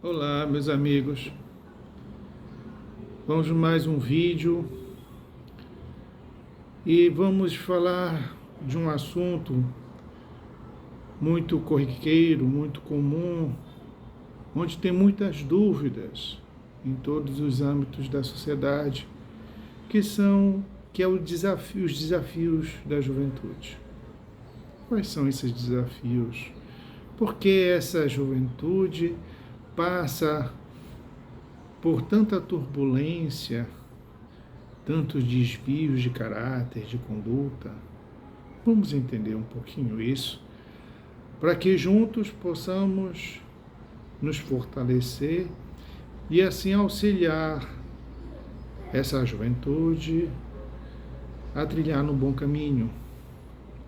Olá, meus amigos. Vamos mais um vídeo e vamos falar de um assunto muito corriqueiro, muito comum, onde tem muitas dúvidas em todos os âmbitos da sociedade, que é os desafios da juventude. Quais são esses desafios? Por que essa juventude passa por tanta turbulência, tantos desvios de caráter, de conduta? Vamos entender um pouquinho isso, para que juntos possamos nos fortalecer e assim auxiliar essa juventude a trilhar no bom caminho,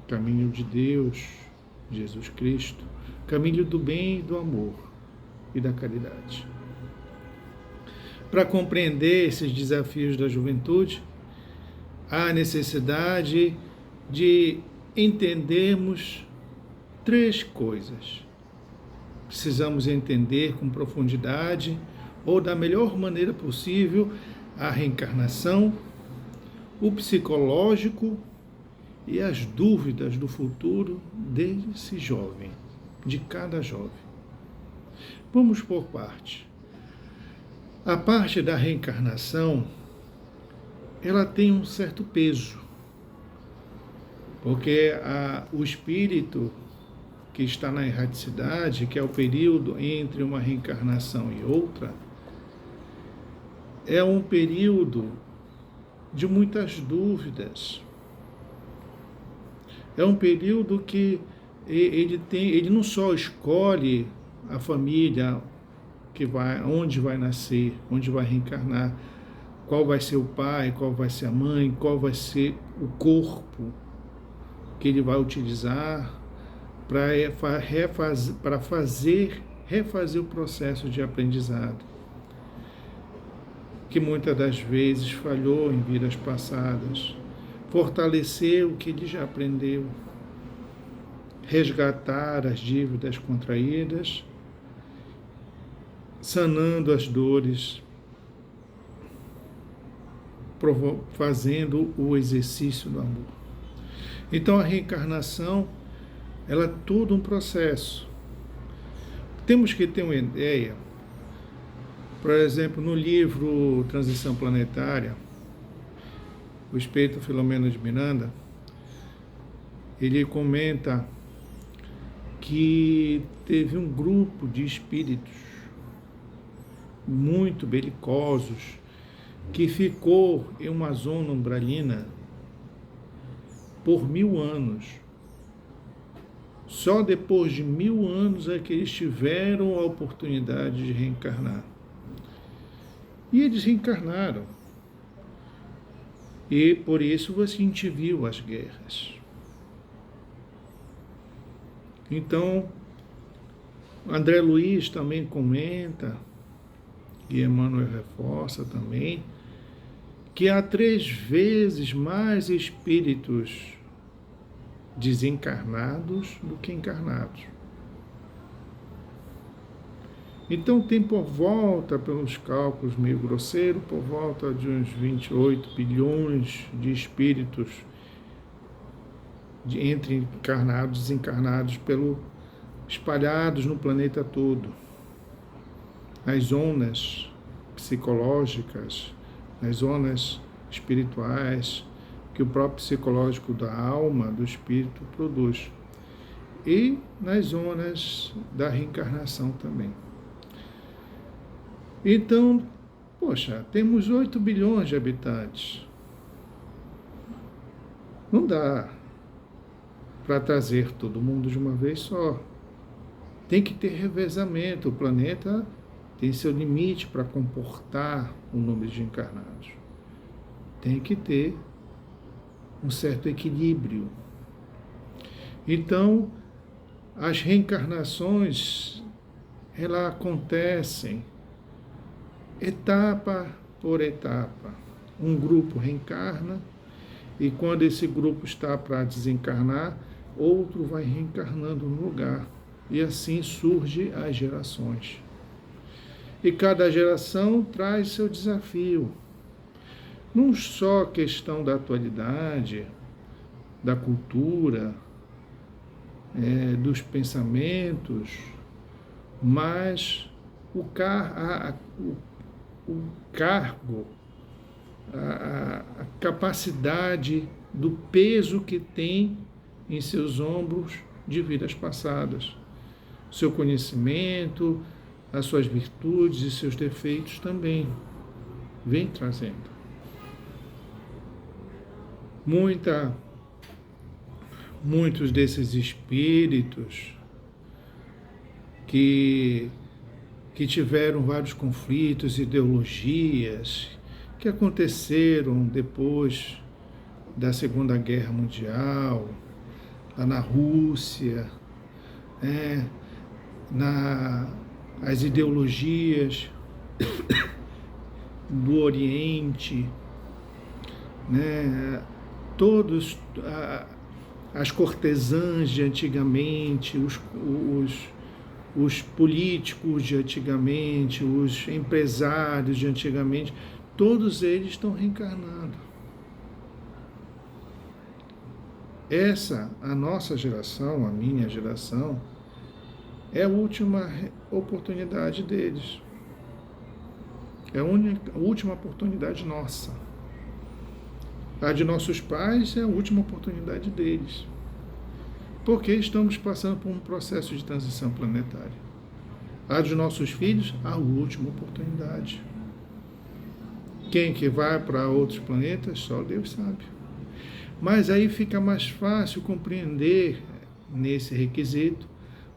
caminho de Deus, Jesus Cristo, caminho do bem e do amor e da caridade. Para compreender esses desafios da juventude, há necessidade de entendermos três coisas. Precisamos entender com profundidade, ou da melhor maneira possível, a reencarnação, o psicológico e as dúvidas do futuro desse jovem, de cada jovem. Vamos por parte. A parte da reencarnação, ela tem um certo peso, porque o espírito que está na erraticidade, que é o período entre uma reencarnação e outra, é um período de muitas dúvidas. É um período que ele não só escolhe a família onde vai nascer, onde vai reencarnar, qual vai ser o pai, qual vai ser a mãe, qual vai ser o corpo que ele vai utilizar para refazer o processo de aprendizado, que muitas das vezes falhou em vidas passadas, fortalecer o que ele já aprendeu, resgatar as dívidas contraídas, sanando as dores, fazendo o exercício do amor. Então a reencarnação, ela é todo um processo. Temos que ter uma ideia, por exemplo, no livro Transição Planetária, o espírito Filomeno de Miranda, ele comenta que teve um grupo de espíritos muito belicosos que ficou em uma zona umbralina por 1000 anos. Só depois de 1000 anos é que eles tiveram a oportunidade de reencarnar. E eles reencarnaram. E por isso a gente viu as guerras. Então, André Luiz também comenta, e Emmanuel reforça também, que há 3 vezes mais espíritos desencarnados do que encarnados. Então tem por volta, pelos cálculos meio grosseiros, por volta de uns 28 bilhões de espíritos entre encarnados e desencarnados espalhados no planeta todo. Nas zonas psicológicas, nas zonas espirituais, que o próprio psicológico da alma, do espírito, produz. E nas zonas da reencarnação também. Então, poxa, temos 8 bilhões de habitantes. Não dá para trazer todo mundo de uma vez só. Tem que ter revezamento. O planeta tem seu limite para comportar o número de encarnados. Tem que ter um certo equilíbrio. Então, as reencarnações, elas acontecem etapa por etapa. Um grupo reencarna e quando esse grupo está para desencarnar, outro vai reencarnando no lugar. E assim surgem as gerações. E cada geração traz seu desafio. Não só questão da atualidade, da cultura, dos pensamentos, mas o cargo, a capacidade do peso que tem em seus ombros de vidas passadas. Seu conhecimento, as suas virtudes e seus defeitos também vem trazendo. Muitos desses espíritos que tiveram vários conflitos, ideologias, que aconteceram depois da Segunda Guerra Mundial, lá na Rússia, as ideologias do Oriente, todos as cortesãs de antigamente, os políticos de antigamente, os empresários de antigamente, todos eles estão reencarnando. A nossa geração, a minha geração, é a última oportunidade deles. É a última oportunidade nossa. A de nossos pais é a última oportunidade deles. Porque estamos passando por um processo de transição planetária. A de nossos filhos, a última oportunidade. Quem que vai para outros planetas, só Deus sabe. Mas aí fica mais fácil compreender, nesse requisito,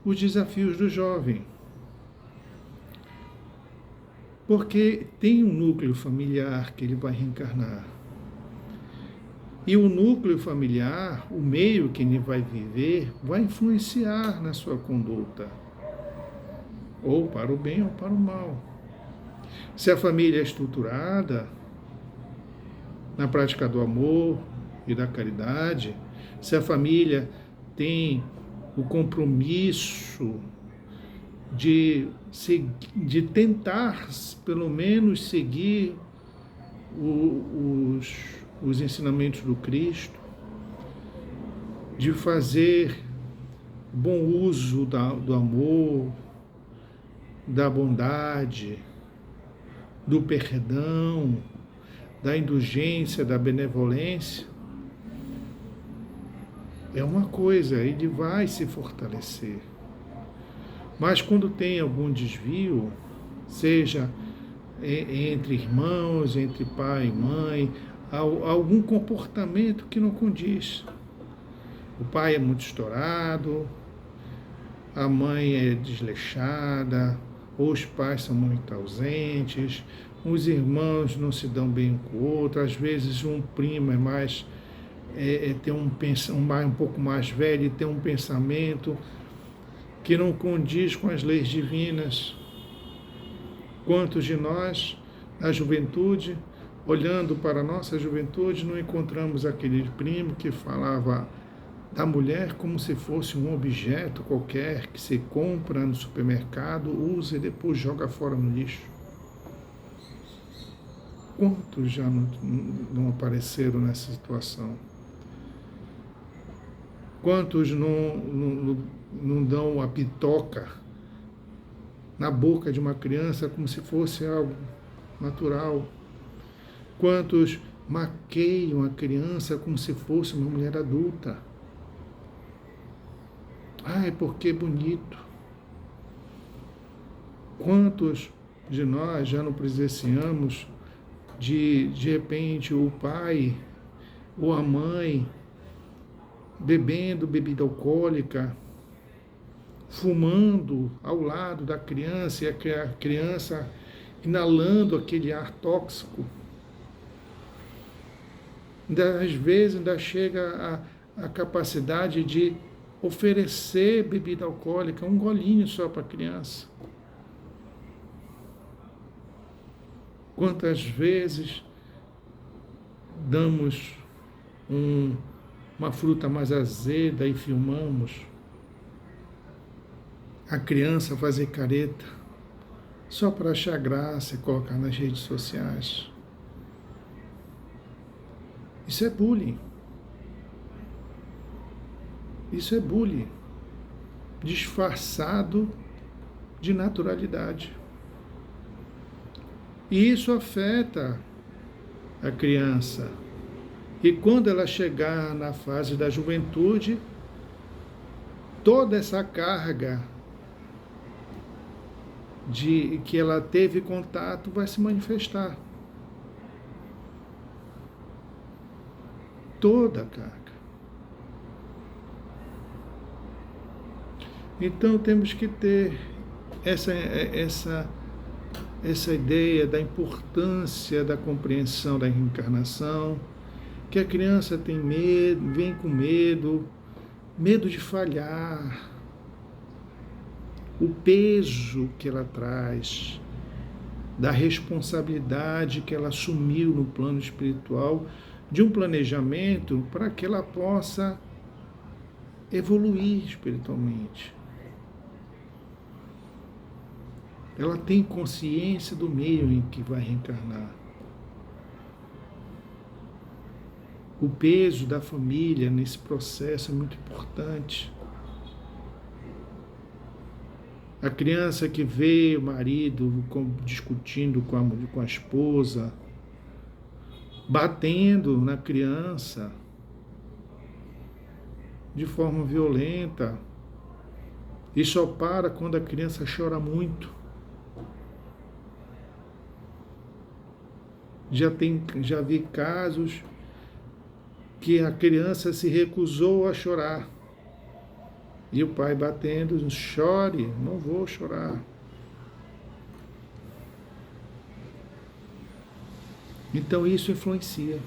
os desafios do jovem. Porque tem um núcleo familiar que ele vai reencarnar. E o núcleo familiar, o meio que ele vai viver, vai influenciar na sua conduta. Ou para o bem ou para o mal. Se a família é estruturada na prática do amor e da caridade, se a família tem o compromisso de tentar, pelo menos, seguir os ensinamentos do Cristo, de fazer bom uso do amor, da bondade, do perdão, da indulgência, da benevolência, é uma coisa, ele vai se fortalecer. Mas quando tem algum desvio, seja entre irmãos, entre pai e mãe, algum comportamento que não condiz. O pai é muito estourado, a mãe é desleixada, ou os pais são muito ausentes, os irmãos não se dão bem um com o outro, às vezes um primo tem um pouco mais velho e tem um pensamento que não condiz com as leis divinas. Quantos de nós, na juventude, olhando para a nossa juventude, não encontramos aquele primo que falava da mulher como se fosse um objeto qualquer que se compra no supermercado, usa e depois joga fora no lixo? Quantos já não apareceram nessa situação? Quantos não dão a pitoca na boca de uma criança como se fosse algo natural? Quantos maqueiam a criança como se fosse uma mulher adulta? Ai, porque é bonito. Quantos de nós já não presenciamos de repente o pai ou a mãe bebendo bebida alcoólica, fumando ao lado da criança e a criança inalando aquele ar tóxico? Às vezes ainda chega a capacidade de oferecer bebida alcoólica, um golinho só para a criança. Quantas vezes damos uma fruta mais azeda e filmamos a criança fazer careta, só para achar graça e colocar nas redes sociais. Isso é bullying. Isso é bullying disfarçado de naturalidade. E isso afeta a criança. E quando ela chegar na fase da juventude, toda essa carga de que ela teve contato vai se manifestar. Toda a carga. Então temos que ter essa ideia da importância da compreensão da reencarnação, que a criança tem medo, vem com medo de falhar, o peso que ela traz, da responsabilidade que ela assumiu no plano espiritual, de um planejamento para que ela possa evoluir espiritualmente. Ela tem consciência do meio em que vai reencarnar. O peso da família nesse processo é muito importante. A criança que vê o marido discutindo com a esposa, batendo na criança de forma violenta, e só para quando a criança chora muito. Já vi casos que a criança se recusou a chorar. E o pai batendo, chore, não vou chorar. Então isso influencia.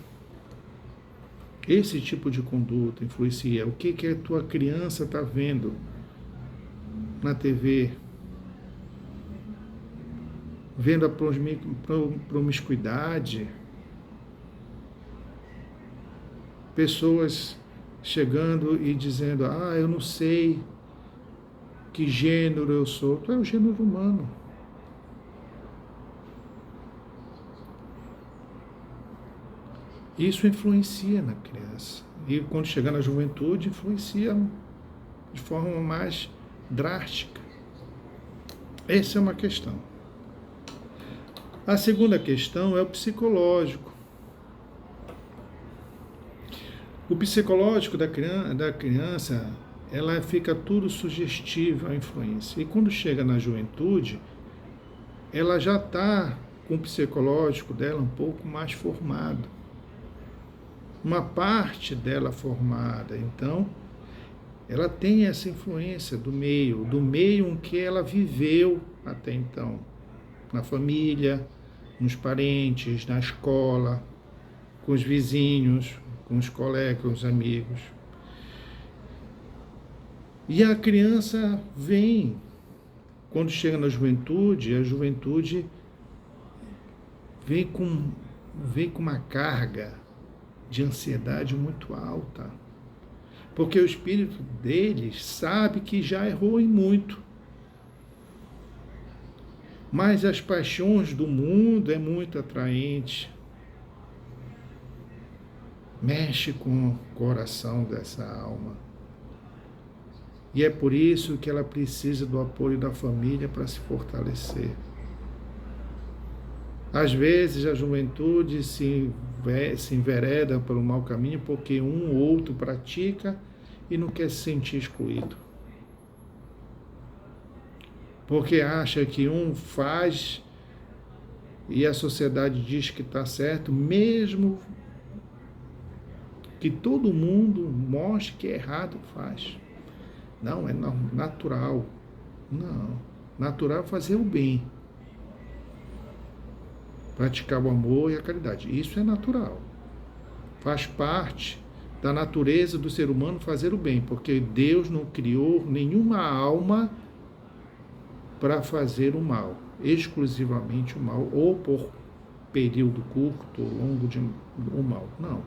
Esse tipo de conduta influencia. O que a tua criança está vendo na TV? Vendo a promiscuidade, pessoas chegando e dizendo, eu não sei que gênero eu sou. Tu é o gênero humano. Isso influencia na criança. E quando chegar na juventude, influencia de forma mais drástica. Essa é uma questão. A segunda questão é o psicológico. O psicológico da criança, ela fica tudo sugestivo à influência. E quando chega na juventude, ela já está com o psicológico dela um pouco mais formado. Uma parte dela formada. Então, ela tem essa influência do meio em que ela viveu até então. Na família, nos parentes, na escola, com os vizinhos, com os colegas, com os amigos. E a criança vem, quando chega na juventude, a juventude vem com uma carga de ansiedade muito alta. Porque o espírito deles sabe que já errou em muito. Mas as paixões do mundo é muito atraente. Mexe com o coração dessa alma. E é por isso que ela precisa do apoio da família para se fortalecer. Às vezes a juventude se envereda pelo mau caminho porque um ou outro pratica e não quer se sentir excluído. Porque acha que um faz e a sociedade diz que está certo, mesmo que todo mundo mostre que é errado, faz. Não, é natural. Não, natural é fazer o bem. Praticar o amor e a caridade. Isso é natural. Faz parte da natureza do ser humano fazer o bem, porque Deus não criou nenhuma alma para fazer o mal, exclusivamente o mal, ou por período curto ou longo o mal. Não.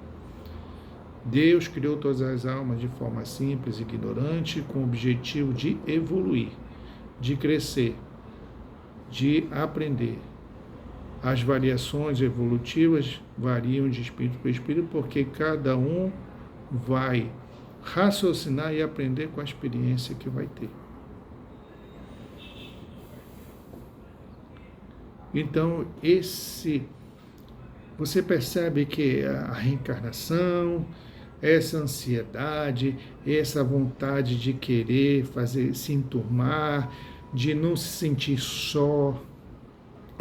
Deus criou todas as almas de forma simples e ignorante, com o objetivo de evoluir, de crescer. de aprender. As variações evolutivas variam de espírito para espírito, porque cada um vai raciocinar e aprender com a experiência que vai ter. Então, você percebe que a reencarnação, essa ansiedade, essa vontade de querer se enturmar, de não se sentir só,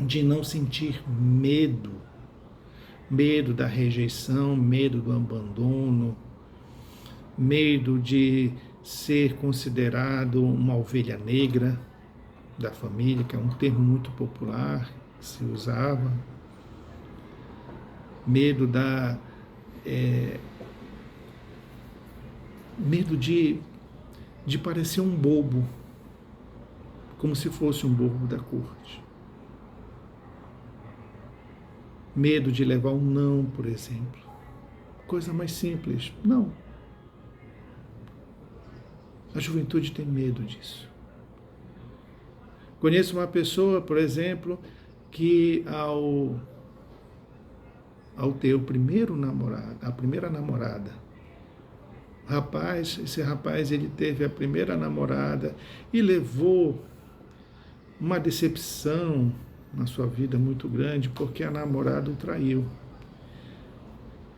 de não sentir medo da rejeição, medo do abandono, medo de ser considerado uma ovelha negra da família, que é um termo muito popular que se usava, medo de parecer um bobo, como se fosse um bobo da corte. Medo de levar um não, por exemplo. Coisa mais simples. Não. A juventude tem medo disso. Conheço uma pessoa, por exemplo, que ao ter a primeira namorada, esse rapaz ele teve a primeira namorada e levou uma decepção na sua vida muito grande, porque a namorada o traiu.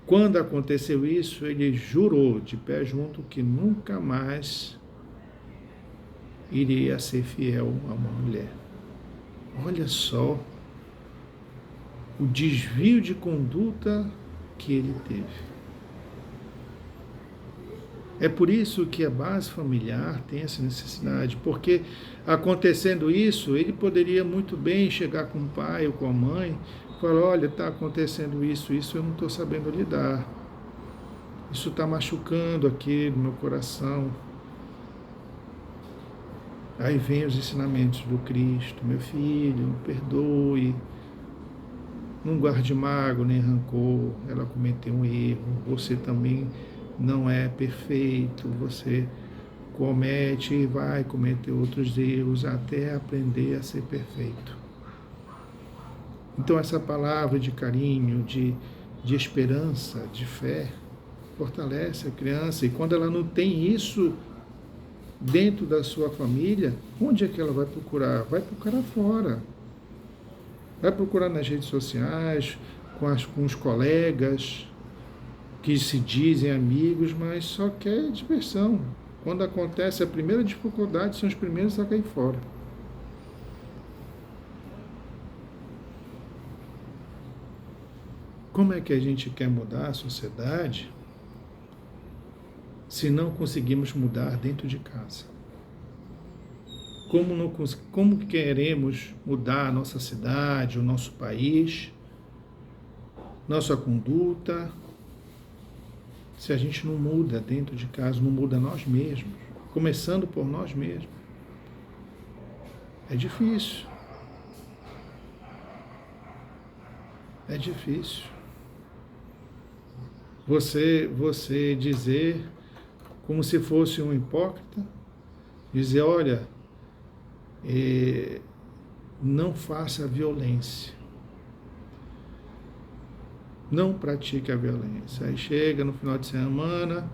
Quando aconteceu isso, ele jurou de pé junto que nunca mais iria ser fiel a uma mulher. Olha só o desvio de conduta que ele teve. É por isso que a base familiar tem essa necessidade, porque acontecendo isso, ele poderia muito bem chegar com o pai ou com a mãe e falar: olha, está acontecendo isso eu não estou sabendo lidar. Isso está machucando aqui no meu coração. Aí vem os ensinamentos do Cristo: meu filho, perdoe, não guarde mágoa nem rancor, ela cometeu um erro, você também não é perfeito, você comete e vai cometer outros erros até aprender a ser perfeito. Então essa palavra de carinho, de esperança, de fé, fortalece a criança, e quando ela não tem isso dentro da sua família, onde é que ela vai procurar? Vai procurar fora. Vai procurar nas redes sociais, com os colegas, que se dizem amigos, mas só quer diversão. Quando acontece a primeira dificuldade, são os primeiros a cair fora. Como é que a gente quer mudar a sociedade se não conseguimos mudar dentro de casa? Como queremos mudar a nossa cidade, o nosso país, nossa conduta, se a gente não muda dentro de casa, não muda nós mesmos, começando por nós mesmos? É difícil. É difícil. Você dizer, como se fosse um hipócrita, dizer: olha, não faça violência. Não pratique a violência. Aí chega no final de semana,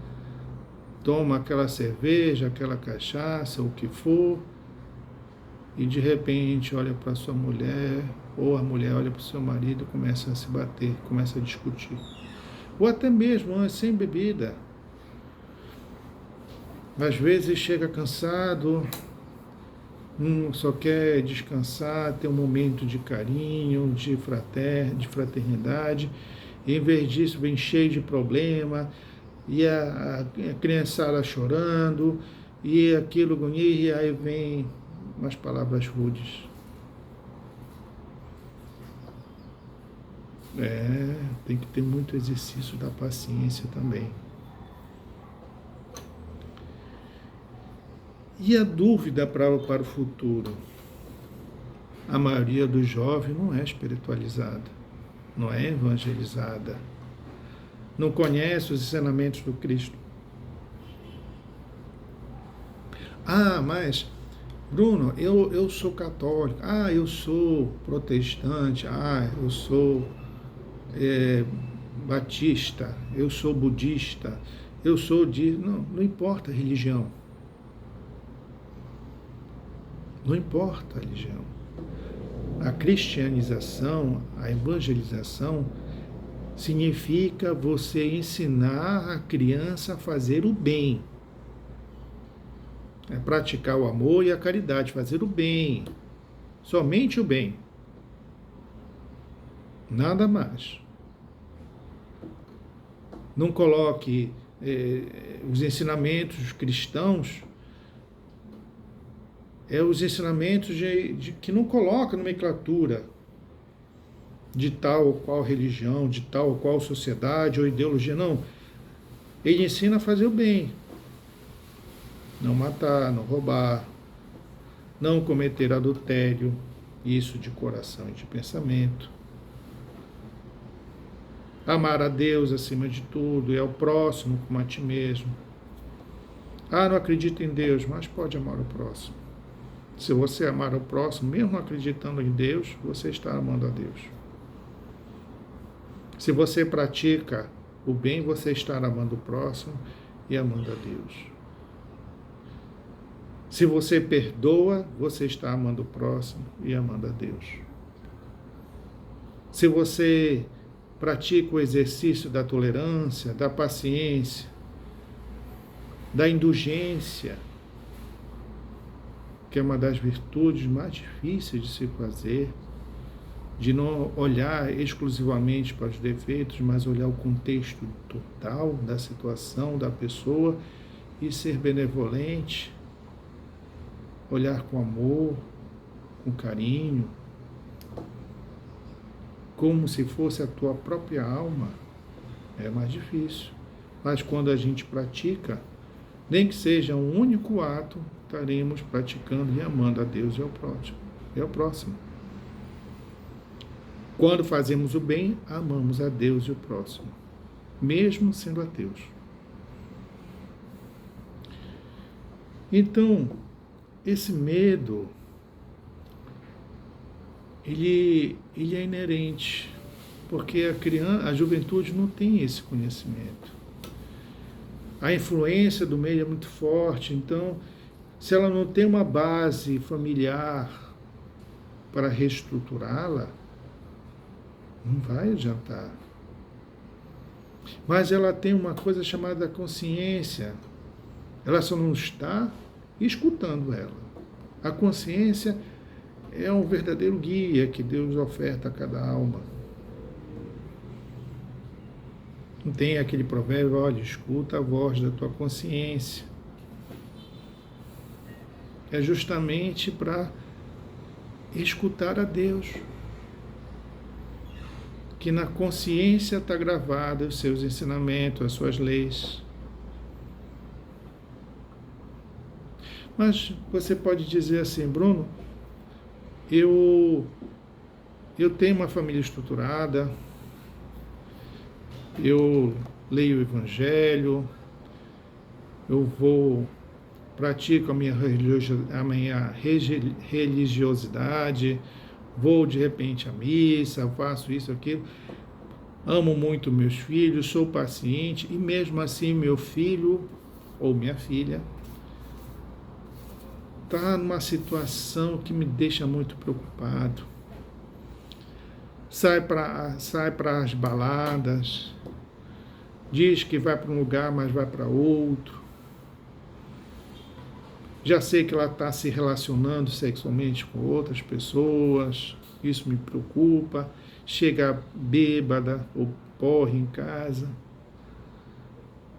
toma aquela cerveja, aquela cachaça, o que for, e de repente olha para sua mulher, ou a mulher olha para o seu marido e começa a se bater, começa a discutir. Ou até mesmo sem bebida. Às vezes chega cansado, só quer descansar, ter um momento de carinho, de fraternidade. E, em vez disso, vem cheio de problema, e a criançada chorando, e aquilo, e aí vem umas palavras rudes. Tem que ter muito exercício da paciência também. E a dúvida para o futuro? A maioria dos jovens não é espiritualizada, não é evangelizada, não conhece os ensinamentos do Cristo. Mas Bruno, eu sou católico, eu sou protestante, eu sou batista, eu sou budista, eu sou de... Não, não importa a religião. Não importa a religião. A cristianização, a evangelização, significa você ensinar a criança a fazer o bem. É praticar o amor e a caridade, fazer o bem. Somente o bem. Nada mais. Não coloque os ensinamentos cristãos, os ensinamentos que não colocam nomenclatura de tal ou qual religião, de tal ou qual sociedade ou ideologia, não. Ele ensina a fazer o bem. Não matar, não roubar, não cometer adultério, isso de coração e de pensamento. Amar a Deus acima de tudo e ao próximo como a ti mesmo. Não acredito em Deus, mas pode amar o próximo. Se você amar o próximo, mesmo acreditando em Deus, você está amando a Deus. Se você pratica o bem, você está amando o próximo e amando a Deus. Se você perdoa, você está amando o próximo e amando a Deus. Se você pratica o exercício da tolerância, da paciência, da indulgência, que é uma das virtudes mais difíceis de se fazer, de não olhar exclusivamente para os defeitos, mas olhar o contexto total da situação da pessoa e ser benevolente, olhar com amor, com carinho, como se fosse a tua própria alma, é mais difícil. Mas quando a gente pratica, nem que seja um único ato, estaremos praticando e amando a Deus e ao próximo. Quando fazemos o bem, amamos a Deus e o próximo, mesmo sendo ateus. Então, esse medo, ele é inerente, porque a juventude não tem esse conhecimento. A influência do meio é muito forte, então, se ela não tem uma base familiar para reestruturá-la, não vai adiantar. Mas ela tem uma coisa chamada consciência. Ela só não está escutando ela. A consciência é um verdadeiro guia que Deus oferta a cada alma. Não tem aquele provérbio, olha, escuta a voz da tua consciência. É justamente para escutar a Deus. Que na consciência está gravado os seus ensinamentos, as suas leis. Mas você pode dizer assim, Bruno, eu tenho uma família estruturada, eu leio o Evangelho, pratico a minha religiosidade, vou de repente à missa, faço isso, aquilo, amo muito meus filhos, sou paciente, e mesmo assim meu filho ou minha filha está numa situação que me deixa muito preocupado. Sai para as baladas, diz que vai para um lugar, mas vai para outro. Já sei que ela está se relacionando sexualmente com outras pessoas, isso me preocupa. Chega bêbada ou porre em casa,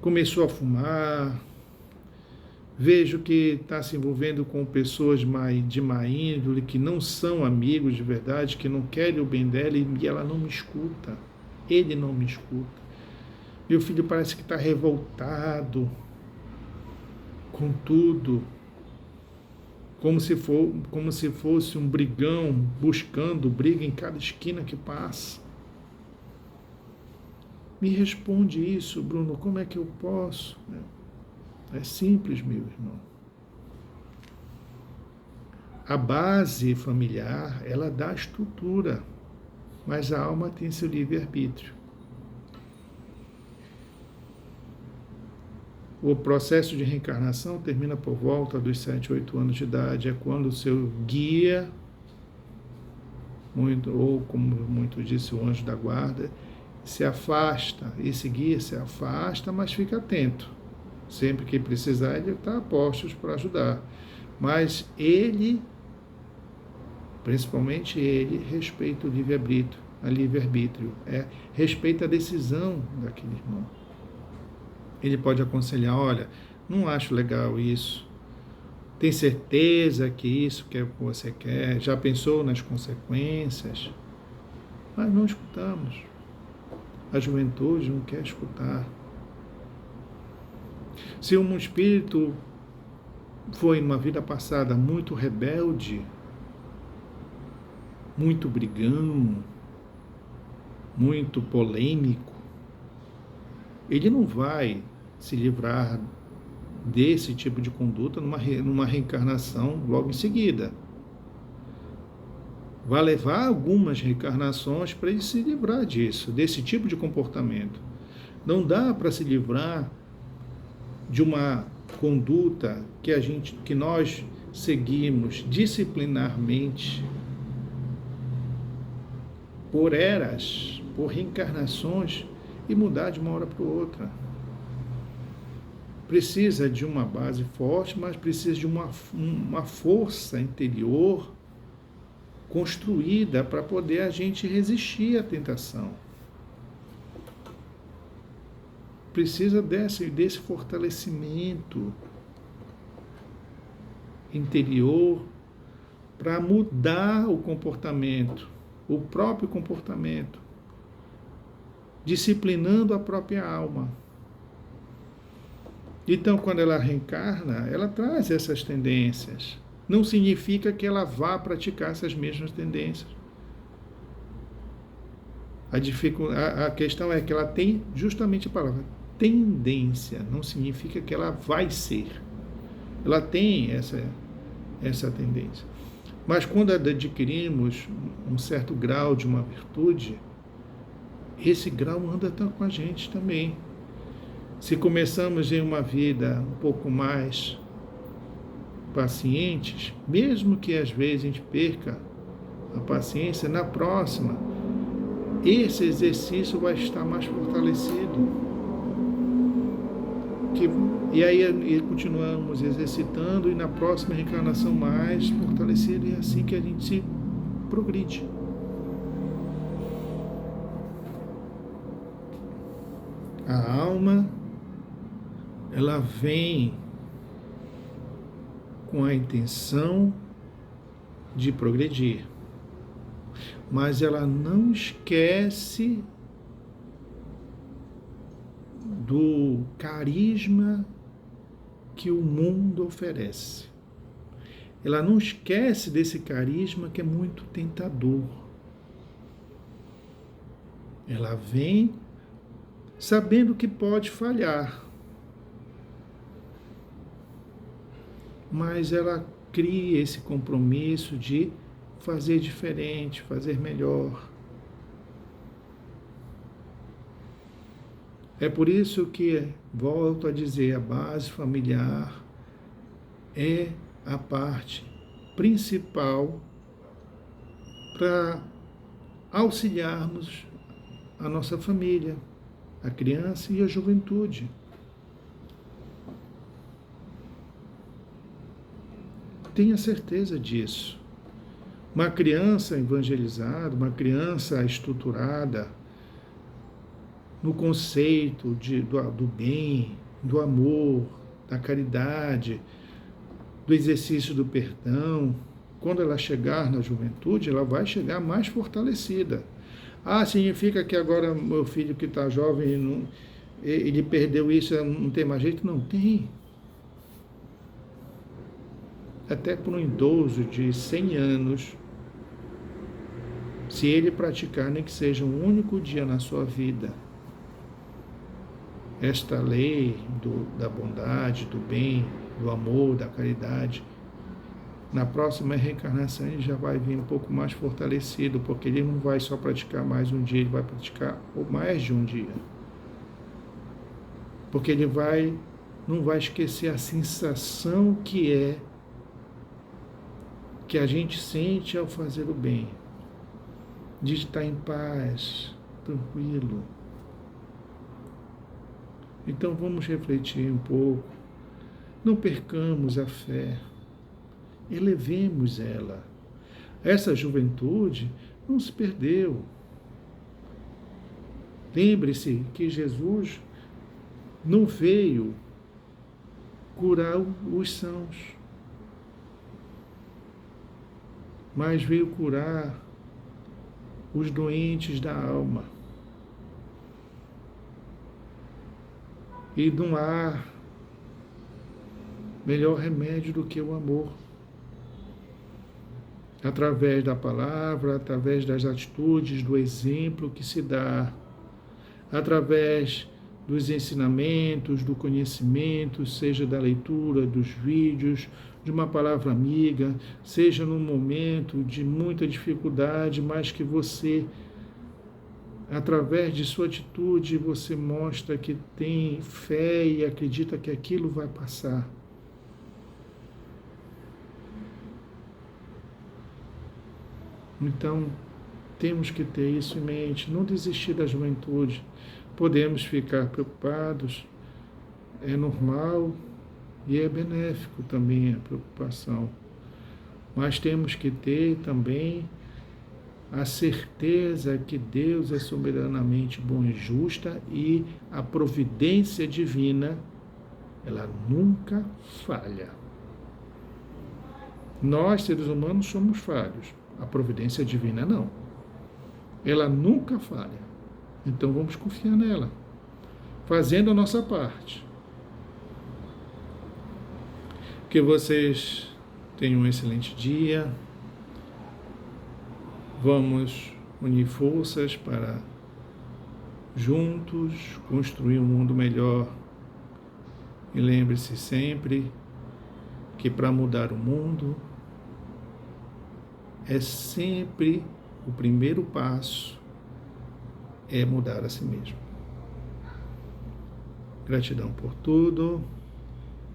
começou a fumar, vejo que está se envolvendo com pessoas de má índole, que não são amigos de verdade, que não querem o bem dela e ela não me escuta, ele não me escuta. Meu filho parece que está revoltado com tudo, como se fosse um brigão buscando briga em cada esquina que passa. Me responde isso, Bruno, como é que eu posso? É simples, meu irmão. A base familiar, ela dá estrutura, mas a alma tem seu livre-arbítrio. O processo de reencarnação termina por volta dos 7, 8 anos de idade, é quando o seu guia, ou como muito disse, o anjo da guarda, se afasta. Esse guia se afasta, mas fica atento. Sempre que precisar, ele está a postos para ajudar. Mas ele, principalmente ele, respeita o livre-arbítrio, respeita a decisão daquele irmão. Ele pode aconselhar, olha, não acho legal isso, tem certeza que isso que é o que você quer, já pensou nas consequências? Mas não escutamos. A juventude não quer escutar. Se um espírito foi, numa vida passada, muito rebelde, muito brigão, muito polêmico, ele não vai se livrar desse tipo de conduta numa reencarnação logo em seguida. Vai levar algumas reencarnações para ele se livrar disso, desse tipo de comportamento. Não dá para se livrar de uma conduta que nós seguimos disciplinarmente por eras, por reencarnações, e mudar de uma hora para outra. Precisa de uma base forte, mas precisa de uma força interior construída para poder a gente resistir à tentação. Precisa desse fortalecimento interior para mudar o comportamento, o próprio comportamento, disciplinando a própria alma. Então, quando ela reencarna, ela traz essas tendências. Não significa que ela vá praticar essas mesmas tendências. A questão é que ela tem justamente a palavra tendência, não significa que ela vai ser. Ela tem essa tendência. Mas quando adquirimos um certo grau de uma virtude, esse grau anda com a gente também. Se começamos em uma vida um pouco mais pacientes, mesmo que às vezes a gente perca a paciência, na próxima, esse exercício vai estar mais fortalecido. E aí continuamos exercitando, e na próxima reencarnação mais fortalecido, e é assim que a gente se progride. A alma, ela vem com a intenção de progredir, mas ela não esquece do carisma que o mundo oferece. Ela não esquece desse carisma que é muito tentador. Ela vem sabendo que pode falhar, mas ela cria esse compromisso de fazer diferente, fazer melhor. É por isso que, volto a dizer, a base familiar é a parte principal para auxiliarmos a nossa família, a criança e a juventude. Tenha certeza disso. Uma criança evangelizada, uma criança estruturada no conceito do bem, do amor, da caridade, do exercício do perdão, quando ela chegar na juventude, ela vai chegar mais fortalecida. Ah, significa que agora meu filho que está jovem, ele perdeu isso, não tem mais jeito? Não tem. Até para um idoso de 100 anos, se ele praticar nem que seja um único dia na sua vida, esta lei da bondade, do bem, do amor, da caridade, Na próxima reencarnação ele já vai vir um pouco mais fortalecido, porque ele não vai só praticar mais um dia, ele vai praticar mais de um dia. Porque ele não vai esquecer a sensação que a gente sente ao fazer o bem, de estar em paz, tranquilo. Então vamos refletir um pouco, não percamos a fé, elevemos ela. Essa juventude não se perdeu. Lembre-se que Jesus não veio curar os sãos, mas veio curar os doentes da alma. E não há melhor remédio do que o amor. Através da palavra, através das atitudes, do exemplo que se dá, através dos ensinamentos, do conhecimento, seja da leitura, dos vídeos, de uma palavra amiga, seja num momento de muita dificuldade, mas que você, através de sua atitude, você mostra que tem fé e acredita que aquilo vai passar. Então, temos que ter isso em mente, não desistir da juventude. Podemos ficar preocupados, é normal e é benéfico também a preocupação. Mas temos que ter também a certeza que Deus é soberanamente bom e justa e a providência divina, ela nunca falha. Nós, seres humanos, somos falhos. A providência divina não. Ela nunca falha. Então vamos confiar nela, fazendo a nossa parte. Que vocês tenham um excelente dia. Vamos unir forças para juntos construir um mundo melhor. E lembre-se sempre que para mudar o mundo é sempre o primeiro passo é mudar a si mesmo. Gratidão por tudo.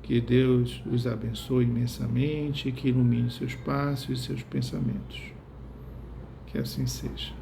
Que Deus os abençoe imensamente, que ilumine seus passos e seus pensamentos. Que assim seja.